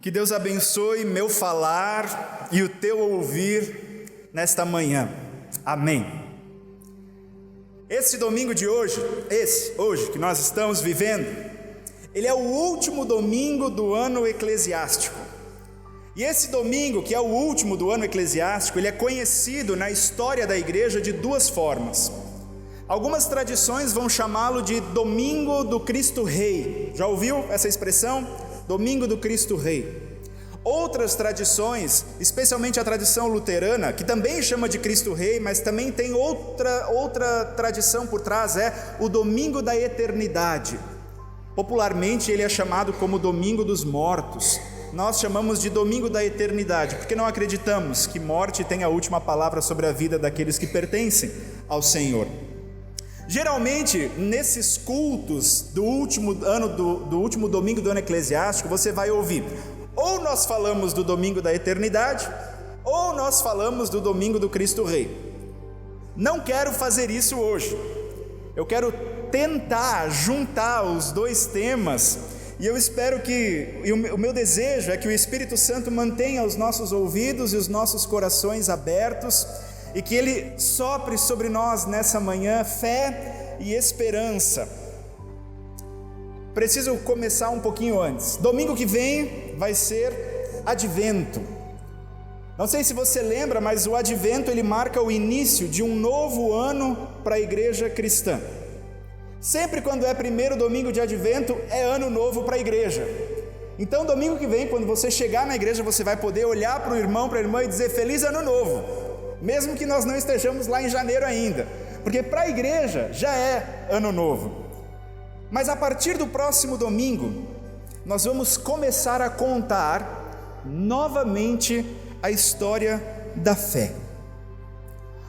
Que Deus abençoe meu falar e o teu ouvir nesta manhã. Amém. Esse domingo de hoje, hoje que nós estamos vivendo, ele é o último domingo do ano eclesiástico. E esse domingo, que é o último do ano eclesiástico, ele é conhecido na história da igreja de duas formas. Algumas tradições vão chamá-lo de Domingo do Cristo Rei. Já ouviu essa expressão? Domingo do Cristo Rei. Outras tradições, especialmente a tradição luterana, que também chama de Cristo Rei, mas também tem outra tradição por trás, é o Domingo da Eternidade. Popularmente ele é chamado como Domingo dos Mortos. Nós chamamos de Domingo da Eternidade, porque não acreditamos que morte tenha a última palavra sobre a vida daqueles que pertencem ao Senhor. Geralmente, nesses cultos do último domingo do ano eclesiástico, você vai ouvir: ou nós falamos do Domingo da Eternidade, ou nós falamos do Domingo do Cristo Rei. Não quero fazer isso hoje. Eu quero tentar juntar os dois temas, e eu espero o meu desejo é que o Espírito Santo mantenha os nossos ouvidos e os nossos corações abertos, e que Ele sopre sobre nós nessa manhã fé e esperança. Preciso começar um pouquinho antes. Domingo que vem vai ser Advento. Não sei se você lembra, mas o Advento ele marca o início de um novo ano para a igreja cristã. Sempre quando é primeiro domingo de Advento, é ano novo para a igreja. Então domingo que vem, quando você chegar na igreja, você vai poder olhar para o irmão, para a irmã e dizer Feliz Ano Novo, mesmo que nós não estejamos lá em janeiro ainda, porque para a igreja já é ano novo. Mas a partir do próximo domingo, nós vamos começar a contar novamente a história da fé.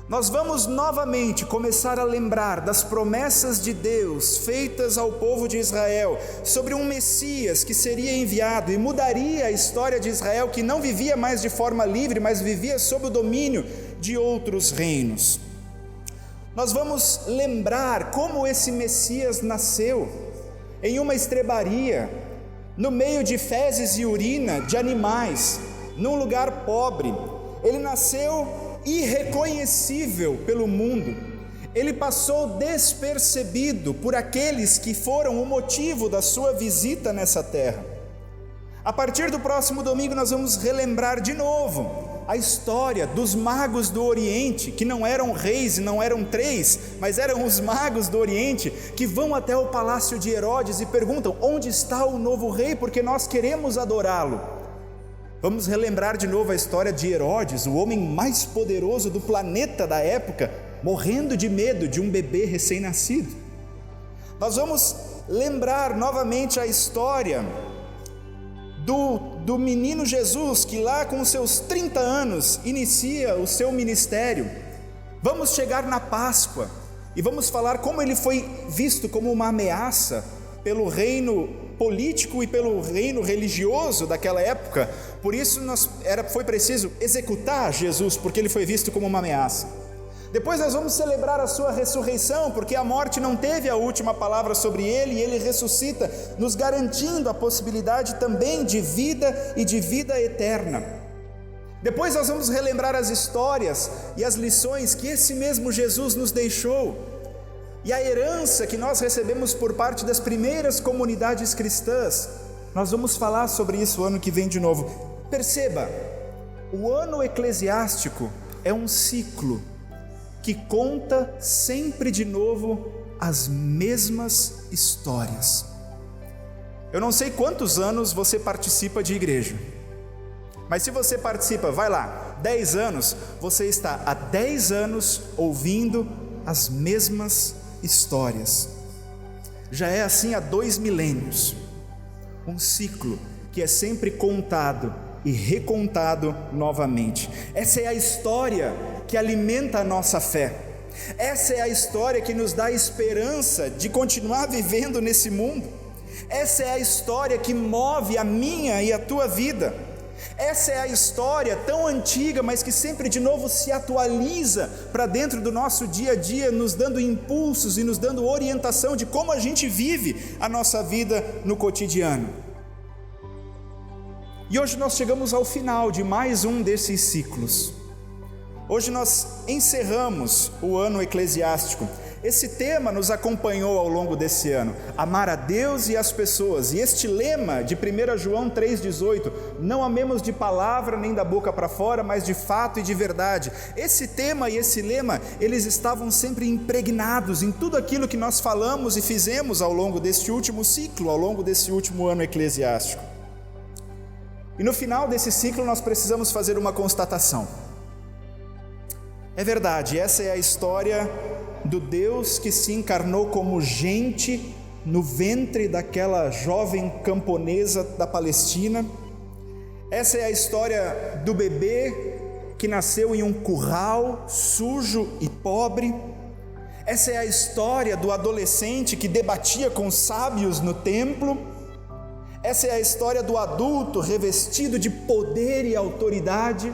Nós vamos novamente começar a lembrar das promessas de Deus feitas ao povo de Israel sobre um Messias que seria enviado e mudaria a história de Israel, que não vivia mais de forma livre, mas vivia sob o domínio de outros reinos. Nós vamos lembrar como esse Messias nasceu em uma estrebaria, no meio de fezes e urina de animais, num lugar pobre. Ele nasceu irreconhecível pelo mundo. Ele passou despercebido por aqueles que foram o motivo da sua visita nessa terra. A partir do próximo domingo nós vamos relembrar de novo a história dos magos do Oriente, que não eram reis e não eram três, mas eram os magos do Oriente, que vão até o palácio de Herodes e perguntam: onde está o novo rei, porque nós queremos adorá-lo. Vamos relembrar de novo a história de Herodes, o homem mais poderoso do planeta da época, morrendo de medo de um bebê recém-nascido. Nós vamos lembrar novamente a história do menino Jesus, que lá com seus 30 anos inicia o seu ministério. Vamos chegar na Páscoa e vamos falar como ele foi visto como uma ameaça pelo reino político e pelo reino religioso daquela época. Por isso foi preciso executar Jesus, porque ele foi visto como uma ameaça. Depois nós vamos celebrar a sua ressurreição, porque a morte não teve a última palavra sobre ele, e ele ressuscita, nos garantindo a possibilidade também de vida e de vida eterna. Depois nós vamos relembrar as histórias e as lições que esse mesmo Jesus nos deixou, e a herança que nós recebemos por parte das primeiras comunidades cristãs. Nós vamos falar sobre isso o ano que vem de novo. Perceba, o ano eclesiástico é um ciclo que conta sempre de novo as mesmas histórias. Eu não sei quantos anos você participa de igreja, mas se você participa, vai lá, 10 anos, você está há 10 anos ouvindo as mesmas histórias. Já é assim há 2 milênios, um ciclo que é sempre contado e recontado novamente. Essa é a história que alimenta a nossa fé. Essa é a história que nos dá esperança de continuar vivendo nesse mundo. Essa é a história que move a minha e a tua vida. Essa é a história tão antiga, mas que sempre de novo se atualiza para dentro do nosso dia a dia, nos dando impulsos e nos dando orientação de como a gente vive a nossa vida no cotidiano. E hoje nós chegamos ao final de mais um desses ciclos. Hoje nós encerramos o ano eclesiástico. Esse tema nos acompanhou ao longo desse ano, amar a Deus e as pessoas. E este lema de 1 João 3,18, não amemos de palavra nem da boca para fora, mas de fato e de verdade. Esse tema e esse lema, eles estavam sempre impregnados em tudo aquilo que nós falamos e fizemos ao longo deste último ciclo, ao longo desse último ano eclesiástico. E no final desse ciclo nós precisamos fazer uma constatação. É verdade, essa é a história do Deus que se encarnou como gente no ventre daquela jovem camponesa da Palestina. Essa é a história do bebê que nasceu em um curral sujo e pobre. Essa é a história do adolescente que debatia com os sábios no templo. Essa é a história do adulto revestido de poder e autoridade.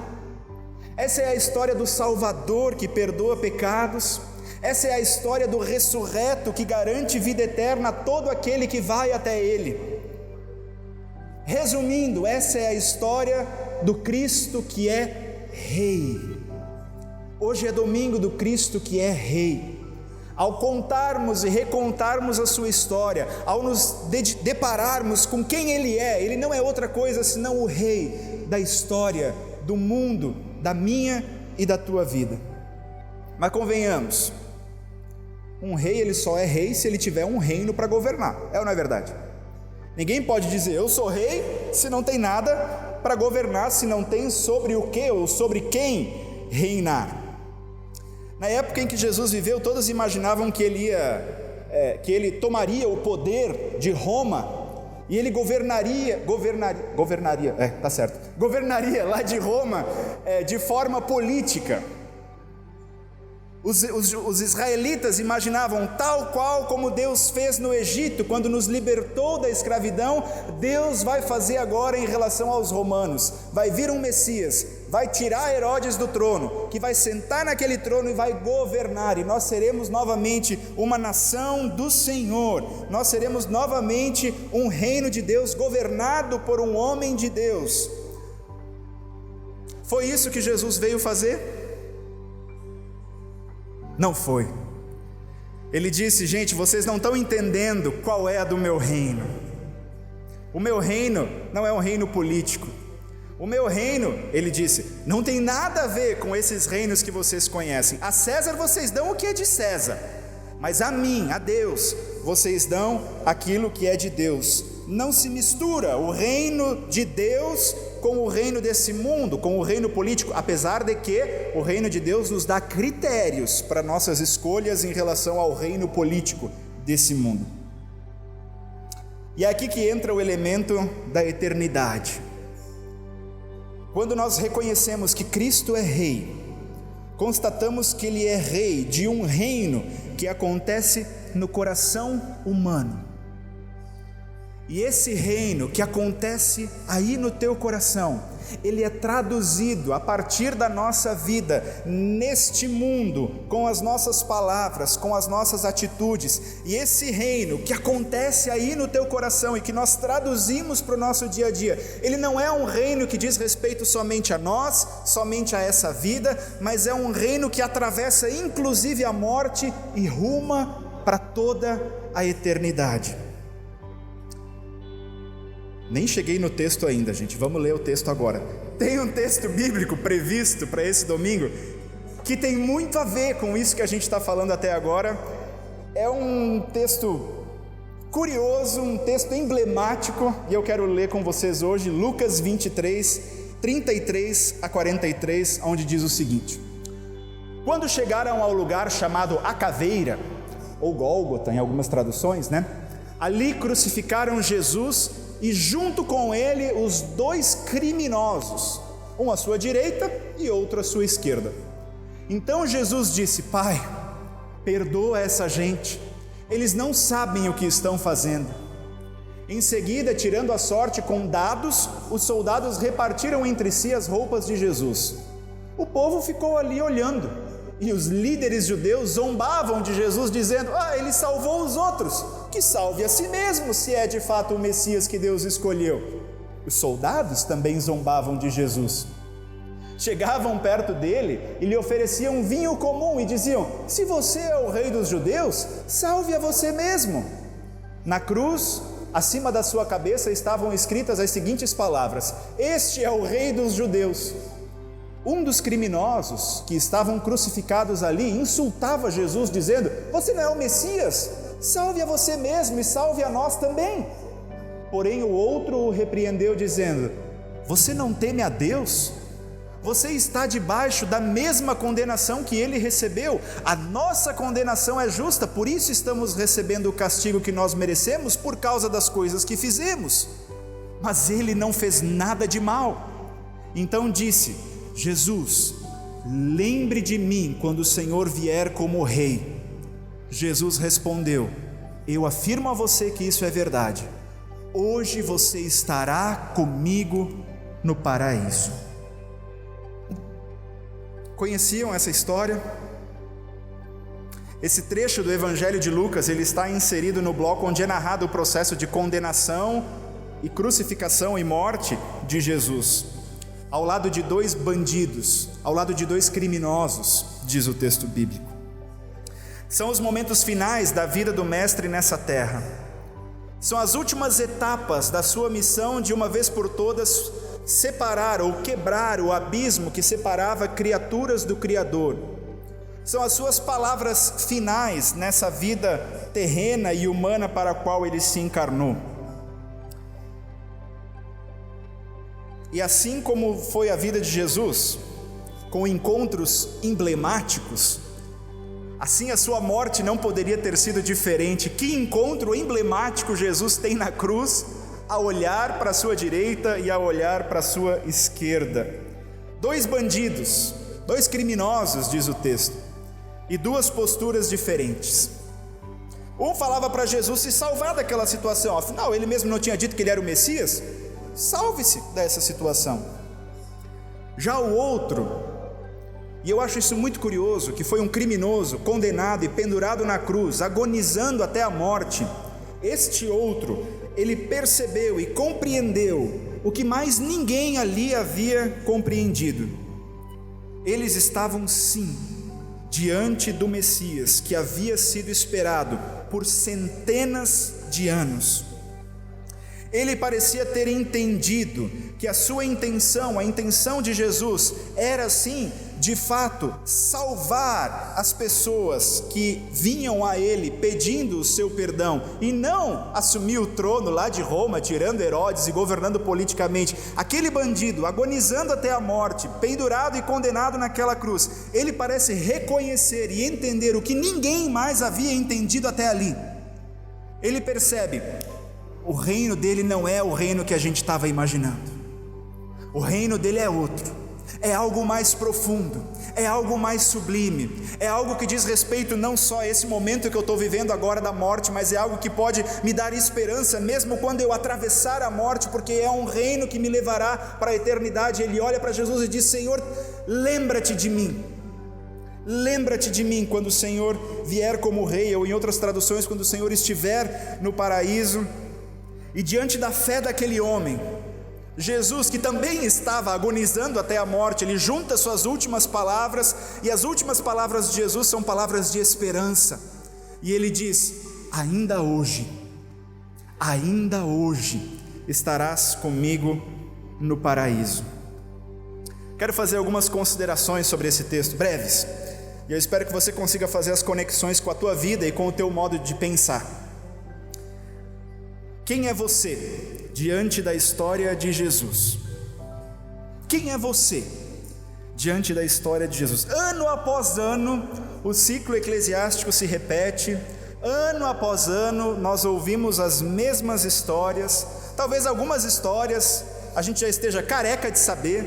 Essa é a história do Salvador que perdoa pecados. Essa é a história do ressurreto que garante vida eterna a todo aquele que vai até Ele. Resumindo, essa é a história do Cristo que é Rei. Hoje é domingo do Cristo que é Rei. Ao contarmos e recontarmos a sua história, ao nos depararmos com quem Ele é, Ele não é outra coisa senão o Rei da história, do mundo, da minha e da tua vida. Mas convenhamos, um rei ele só é rei se ele tiver um reino para governar, é ou não é verdade? Ninguém pode dizer eu sou rei se não tem nada para governar, se não tem sobre o que ou sobre quem reinar. Na época em que Jesus viveu, todos imaginavam que ele tomaria o poder de Roma e ele governaria lá de Roma de forma política. Os israelitas imaginavam, tal qual como Deus fez no Egito, quando nos libertou da escravidão, Deus vai fazer agora em relação aos romanos. Vai vir um Messias, vai tirar Herodes do trono, que vai sentar naquele trono e vai governar, e nós seremos novamente uma nação do Senhor, nós seremos novamente um reino de Deus, governado por um homem de Deus. Foi isso que Jesus veio fazer? Não foi. Ele disse, gente, vocês não estão entendendo qual é a do meu reino. O meu reino não é um reino político. O meu reino, ele disse, não tem nada a ver com esses reinos que vocês conhecem. A César vocês dão o que é de César, mas a mim, a Deus, vocês dão aquilo que é de Deus. Não se mistura o reino de Deus com o reino desse mundo, com o reino político, apesar de que o reino de Deus nos dá critérios para nossas escolhas em relação ao reino político desse mundo. E é aqui que entra o elemento da eternidade. Quando nós reconhecemos que Cristo é Rei, constatamos que Ele é Rei de um reino que acontece no coração humano. E esse reino que acontece aí no teu coração, ele é traduzido a partir da nossa vida, neste mundo, com as nossas palavras, com as nossas atitudes. E esse reino que acontece aí no teu coração e que nós traduzimos para o nosso dia a dia, ele não é um reino que diz respeito somente a nós, somente a essa vida, mas é um reino que atravessa inclusive a morte e ruma para toda a eternidade. Nem cheguei no texto ainda, gente, vamos ler o texto agora. Tem um texto bíblico previsto para esse domingo que tem muito a ver com isso que a gente está falando até agora. É um texto curioso, um texto emblemático, e eu quero ler com vocês hoje Lucas 23, 33 a 43, onde diz o seguinte: quando chegaram ao lugar chamado A Caveira, ou Gólgota em algumas traduções, ali crucificaram Jesus e junto com ele os dois criminosos, um à sua direita e outro à sua esquerda. Então Jesus disse: Pai, perdoa essa gente, eles não sabem o que estão fazendo. Em seguida, tirando a sorte com dados, os soldados repartiram entre si as roupas de Jesus. O povo ficou ali olhando, e os líderes judeus zombavam de Jesus, dizendo: ele salvou os outros, que salve a si mesmo, se é de fato o Messias que Deus escolheu. Os soldados também zombavam de Jesus. Chegavam perto dele e lhe ofereciam vinho comum e diziam: se você é o rei dos judeus, salve a você mesmo. Na cruz, acima da sua cabeça, estavam escritas as seguintes palavras: este é o rei dos judeus. Um dos criminosos que estavam crucificados ali insultava Jesus dizendo: você não é o Messias? Salve a você mesmo e salve a nós também. Porém o outro o repreendeu dizendo: você não teme a Deus? Você está debaixo da mesma condenação que ele recebeu. A nossa condenação é justa, por isso estamos recebendo o castigo que nós merecemos por causa das coisas que fizemos. Mas ele não fez nada de mal. Então disse: Jesus, lembre de mim quando o Senhor vier como rei. Jesus respondeu: eu afirmo a você que isso é verdade. Hoje você estará comigo no paraíso. Conheciam essa história? Esse trecho do Evangelho de Lucas, ele está inserido no bloco onde é narrado o processo de condenação e crucificação e morte de Jesus, ao lado de dois bandidos, ao lado de dois criminosos, diz o texto bíblico. São os momentos finais da vida do Mestre nessa terra. São as últimas etapas da sua missão de uma vez por todas separar ou quebrar o abismo que separava criaturas do Criador. São as suas palavras finais nessa vida terrena e humana para a qual ele se encarnou. E assim como foi a vida de Jesus, com encontros emblemáticos, assim a sua morte não poderia ter sido diferente. Que encontro emblemático Jesus tem na cruz, a olhar para a sua direita e a olhar para a sua esquerda. Dois bandidos, dois criminosos, diz o texto, e duas posturas diferentes. Um falava para Jesus se salvar daquela situação, afinal ele mesmo não tinha dito que ele era o Messias? Salve-se dessa situação. Já o outro, e eu acho isso muito curioso, que foi um criminoso condenado e pendurado na cruz, agonizando até a morte. Este outro, ele percebeu e compreendeu o que mais ninguém ali havia compreendido. Eles estavam sim diante do Messias que havia sido esperado por centenas de anos. Ele parecia ter entendido que a sua intenção, a intenção de Jesus, era sim, de fato, salvar as pessoas que vinham a ele pedindo o seu perdão, e não assumir o trono lá de Roma, tirando Herodes e governando politicamente. Aquele bandido, agonizando até a morte, pendurado e condenado naquela cruz, ele parece reconhecer e entender o que ninguém mais havia entendido até ali. Ele percebe: o reino dele não é o reino que a gente estava imaginando. O reino dele é outro, é algo mais profundo, é algo mais sublime, é algo que diz respeito não só a esse momento que eu estou vivendo agora da morte, mas é algo que pode me dar esperança mesmo quando eu atravessar a morte, porque é um reino que me levará para a eternidade. Ele olha para Jesus e diz: Senhor, lembra-te de mim. Lembra-te de mim quando o Senhor vier como rei, ou em outras traduções, quando o Senhor estiver no paraíso. E diante da fé daquele homem, Jesus, que também estava agonizando até a morte, ele junta suas últimas palavras, e as últimas palavras de Jesus são palavras de esperança, e ele diz: ainda hoje estarás comigo no paraíso. Quero fazer algumas considerações sobre esse texto, breves, e eu espero que você consiga fazer as conexões com a tua vida e com o teu modo de pensar. Quem é você diante da história de Jesus? Quem é você diante da história de Jesus? Ano após ano, o ciclo eclesiástico se repete. Ano após ano, nós ouvimos as mesmas histórias. Talvez algumas histórias a gente já esteja careca de saber.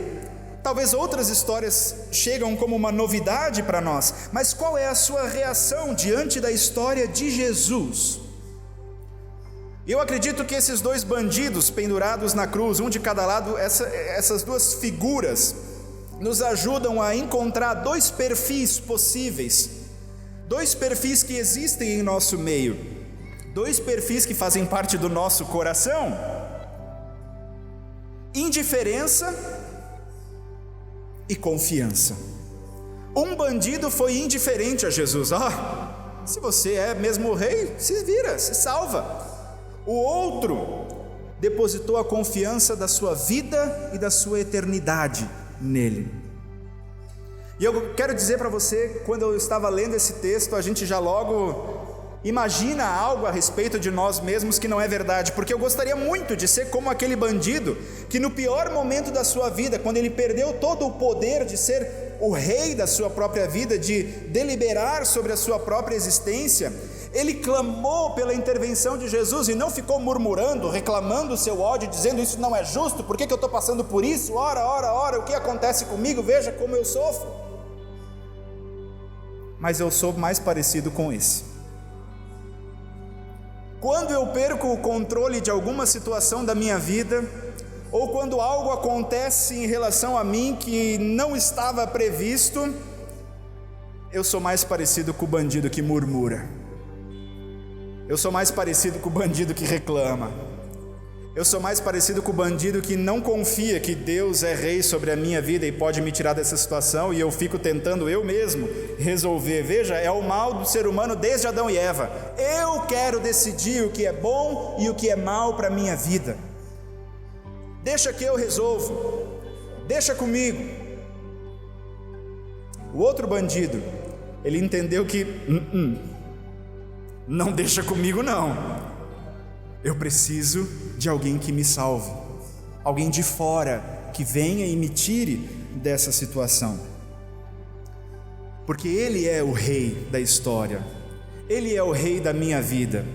Talvez outras histórias chegam como uma novidade para nós. Mas qual é a sua reação diante da história de Jesus? Eu acredito que esses dois bandidos pendurados na cruz, um de cada lado, essas duas figuras, nos ajudam a encontrar dois perfis possíveis, dois perfis que existem em nosso meio, dois perfis que fazem parte do nosso coração. indiferença e confiança. Um bandido foi indiferente a Jesus. Se você é mesmo o rei, se vira, se salva. O outro depositou a confiança da sua vida e da sua eternidade nele. E eu quero dizer para você, quando eu estava lendo esse texto, a gente já logo imagina algo a respeito de nós mesmos que não é verdade, porque eu gostaria muito de ser como aquele bandido que no pior momento da sua vida, quando ele perdeu todo o poder de ser o rei da sua própria vida, de deliberar sobre a sua própria existência, ele clamou pela intervenção de Jesus e não ficou murmurando, reclamando o seu ódio, dizendo isso não é justo, por que eu estou passando por isso, ora, o que acontece comigo, veja como eu sofro. Mas eu sou mais parecido com esse. Quando eu perco o controle de alguma situação da minha vida, ou quando algo acontece em relação a mim que não estava previsto, eu sou mais parecido com o bandido que murmura. Eu sou mais parecido com o bandido que reclama. Eu sou mais parecido com o bandido que não confia que Deus é rei sobre a minha vida e pode me tirar dessa situação, e eu fico tentando eu mesmo resolver. Veja, é o mal do ser humano desde Adão e Eva. Eu quero decidir o que é bom e o que é mal para a minha vida. Deixa que eu resolvo. Deixa comigo. O outro bandido, ele entendeu que não deixa comigo não. Eu preciso de alguém que me salve, alguém de fora que venha e me tire dessa situação, porque Ele é o rei da história, Ele é o rei da minha vida.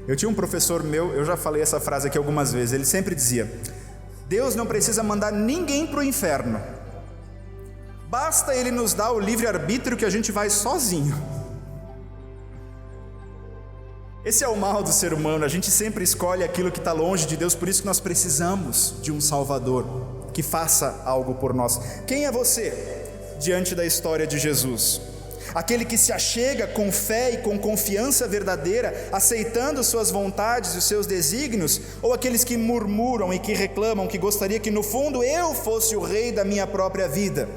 Eu tinha um professor meu, eu já falei essa frase aqui algumas vezes, ele sempre dizia: Deus não precisa mandar ninguém para o inferno, basta Ele nos dar o livre-arbítrio que a gente vai sozinho. Esse é o mal do ser humano, a gente sempre escolhe aquilo que está longe de Deus, por isso que nós precisamos de um Salvador que faça algo por nós. Quem é você diante da história de Jesus? Aquele que se achega com fé e com confiança verdadeira, aceitando suas vontades e os seus desígnios, ou aqueles que murmuram e que reclamam, que gostaria que no fundo eu fosse o rei da minha própria vida?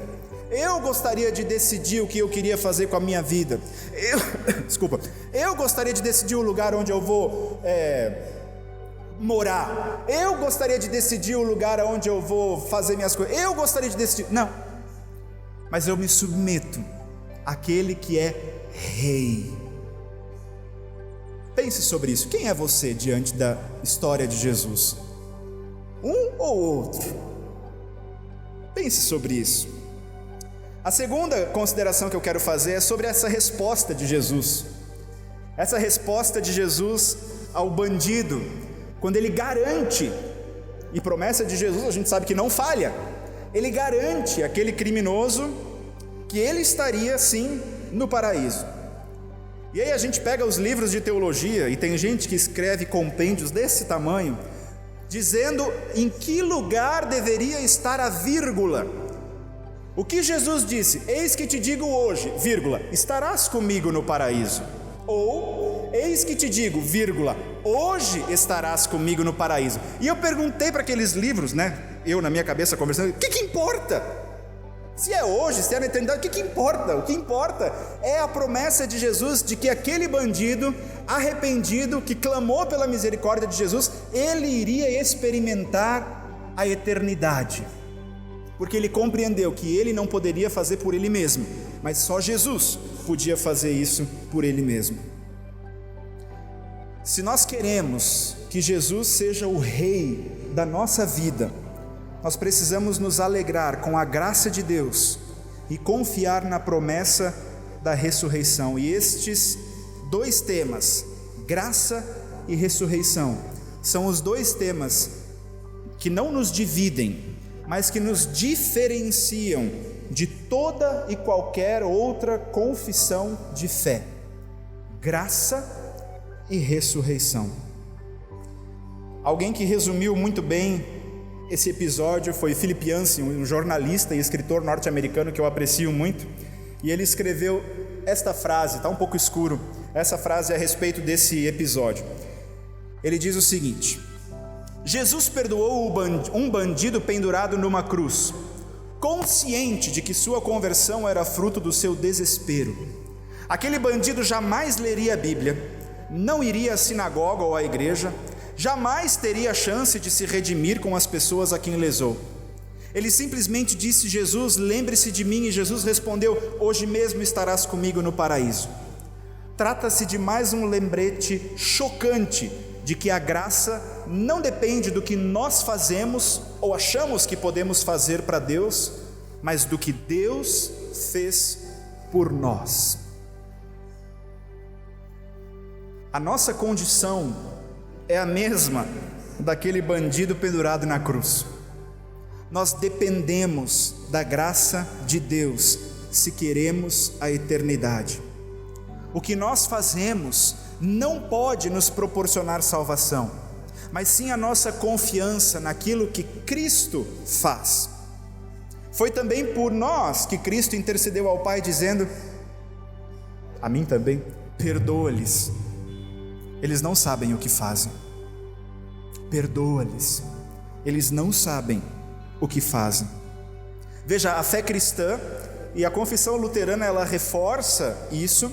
Eu gostaria de decidir o que eu queria fazer com a minha vida. Eu gostaria de decidir o lugar onde eu vou morar. Eu gostaria de decidir o lugar onde eu vou fazer minhas coisas. Eu gostaria de decidir. Não. Mas eu me submeto àquele que é rei. Pense sobre isso. Quem é você diante da história de Jesus? Um ou outro? Pense sobre isso. A segunda consideração que eu quero fazer é sobre essa resposta de Jesus. Essa resposta de Jesus ao bandido, quando ele garante, e promessa de Jesus a gente sabe que não falha, ele garante àquele criminoso que ele estaria sim no paraíso. E aí a gente pega os livros de teologia, e tem gente que escreve compêndios desse tamanho, dizendo em que lugar deveria estar a vírgula. O que Jesus disse: eis que te digo hoje, vírgula, estarás comigo no paraíso. Ou, eis que te digo, vírgula, hoje estarás comigo no paraíso. E eu perguntei para aqueles livros, eu na minha cabeça conversando, o que importa? Se é hoje, se é na eternidade, o que importa? O que importa é a promessa de Jesus de que aquele bandido arrependido, que clamou pela misericórdia de Jesus, ele iria experimentar a eternidade. Porque ele compreendeu que ele não poderia fazer por ele mesmo, mas só Jesus podia fazer isso por ele mesmo. Se nós queremos que Jesus seja o rei da nossa vida, nós precisamos nos alegrar com a graça de Deus e confiar na promessa da ressurreição. E estes dois temas, graça e ressurreição, são os dois temas que não nos dividem, mas que nos diferenciam de toda e qualquer outra confissão de fé. Graça e ressurreição. Alguém que resumiu muito bem esse episódio foi Philip Yancey, um jornalista e escritor norte-americano que eu aprecio muito, e ele escreveu esta frase, está um pouco escuro, essa frase é a respeito desse episódio. Ele diz o seguinte: Jesus perdoou um bandido pendurado numa cruz, consciente de que sua conversão era fruto do seu desespero. Aquele bandido jamais leria a Bíblia, não iria à sinagoga ou à igreja, jamais teria a chance de se redimir com as pessoas a quem lesou. Ele simplesmente disse: Jesus, lembre-se de mim, e Jesus respondeu: hoje mesmo estarás comigo no paraíso. Trata-se de mais um lembrete chocante de que a graça não depende do que nós fazemos ou achamos que podemos fazer para Deus, mas do que Deus fez por nós. A nossa condição é a mesma daquele bandido pendurado na cruz. Nós dependemos da graça de Deus se queremos a eternidade. O que nós fazemos não pode nos proporcionar salvação, mas sim a nossa confiança naquilo que Cristo faz. Foi também por nós que Cristo intercedeu ao Pai dizendo: a mim também, perdoa-lhes, eles não sabem o que fazem. Perdoa-lhes, eles não sabem o que fazem. Veja, a fé cristã e a confissão luterana, ela reforça isso.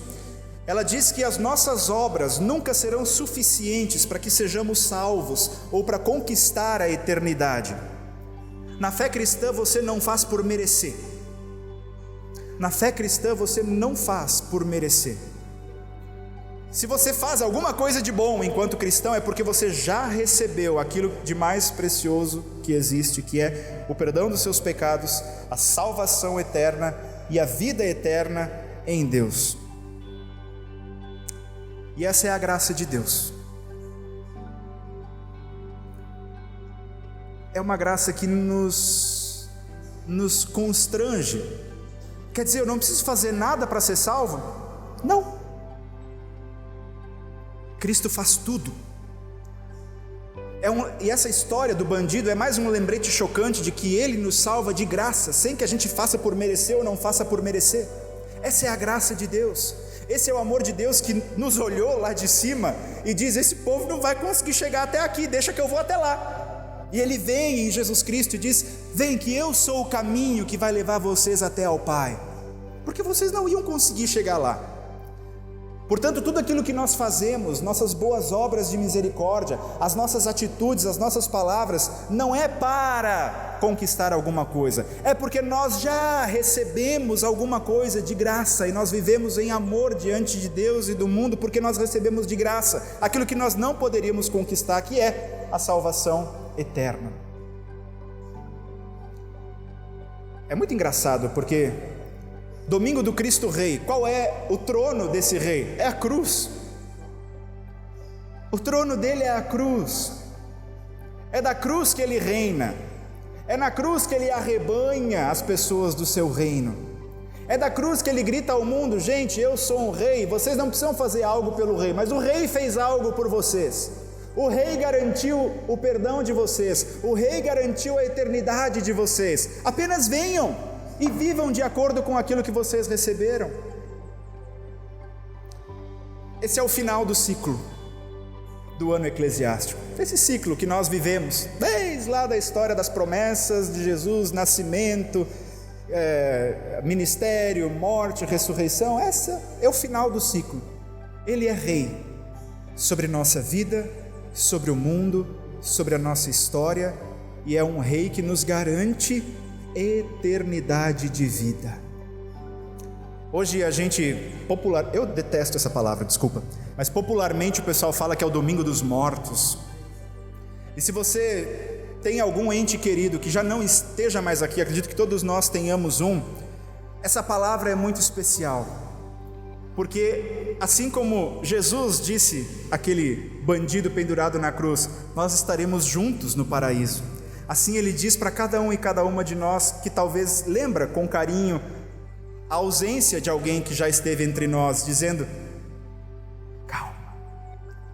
Ela diz que as nossas obras nunca serão suficientes para que sejamos salvos ou para conquistar a eternidade. Na fé cristã você não faz por merecer. Na fé cristã você não faz por merecer. Se você faz alguma coisa de bom enquanto cristão, é porque você já recebeu aquilo de mais precioso que existe, que é o perdão dos seus pecados, a salvação eterna e a vida eterna em Deus. E essa é a graça de Deus. É uma graça que nos constrange. Quer dizer, eu não preciso fazer nada para ser salvo? Não. Cristo faz tudo. E essa história do bandido é mais um lembrete chocante de que Ele nos salva de graça, sem que a gente faça por merecer ou não faça por merecer. Essa é a graça de Deus. Esse é o amor de Deus que nos olhou lá de cima e diz: esse povo não vai conseguir chegar até aqui, deixa que eu vou até lá. E Ele vem em Jesus Cristo e diz: vem que eu sou o caminho que vai levar vocês até ao Pai, porque vocês não iam conseguir chegar lá. Portanto, tudo aquilo que nós fazemos, nossas boas obras de misericórdia, as nossas atitudes, as nossas palavras, não é para conquistar alguma coisa, é porque nós já recebemos alguma coisa de graça, e nós vivemos em amor diante de Deus e do mundo, porque nós recebemos de graça aquilo que nós não poderíamos conquistar, que é a salvação eterna. É muito engraçado, porque domingo do Cristo Rei, qual é o trono desse rei? É a cruz. O trono dele é a cruz. É da cruz que ele reina. É na cruz que ele arrebanha as pessoas do seu reino. É da cruz que ele grita ao mundo: gente, eu sou um rei, vocês não precisam fazer algo pelo rei, mas o rei fez algo por vocês. O rei garantiu o perdão de vocês, o rei garantiu a eternidade de vocês. Apenas venham e vivam de acordo com aquilo que vocês receberam. Esse é o final do ciclo do ano eclesiástico, esse ciclo que nós vivemos desde lá da história das promessas de Jesus, nascimento, ministério, morte, ressurreição. Esse é o final do ciclo. Ele é rei sobre nossa vida, sobre o mundo, sobre a nossa história, e é um rei que nos garante eternidade de vida. Hoje a gente eu detesto essa palavra, desculpa, mas popularmente o pessoal fala que é o domingo dos mortos. E se você tem algum ente querido que já não esteja mais aqui, acredito que todos nós tenhamos um, essa palavra é muito especial, porque assim como Jesus disse àquele bandido pendurado na cruz: nós estaremos juntos no paraíso, assim ele diz para cada um e cada uma de nós que talvez lembra com carinho a ausência de alguém que já esteve entre nós, dizendo: calma,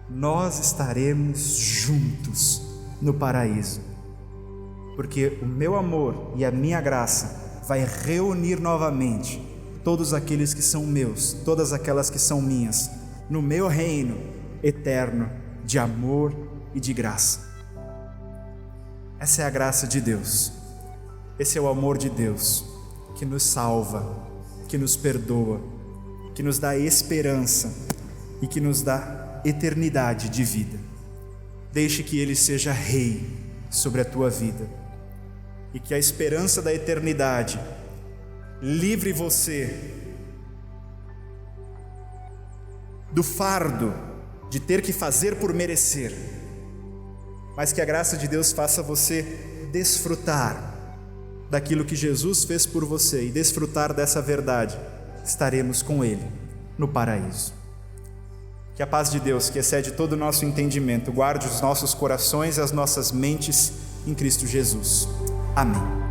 nós estaremos juntos no paraíso, porque o meu amor e a minha graça vai reunir novamente todos aqueles que são meus, todas aquelas que são minhas, no meu reino eterno de amor e de graça. Essa é a graça de Deus. Esse é o amor de Deus que nos salva, que nos perdoa, que nos dá esperança e que nos dá eternidade de vida. Deixe que Ele seja Rei sobre a tua vida e que a esperança da eternidade livre você do fardo de ter que fazer por merecer, mas que a graça de Deus faça você desfrutar daquilo que Jesus fez por você e desfrutar dessa verdade. Estaremos com Ele no paraíso. Que a paz de Deus, que excede todo o nosso entendimento, guarde os nossos corações e as nossas mentes em Cristo Jesus. Amém.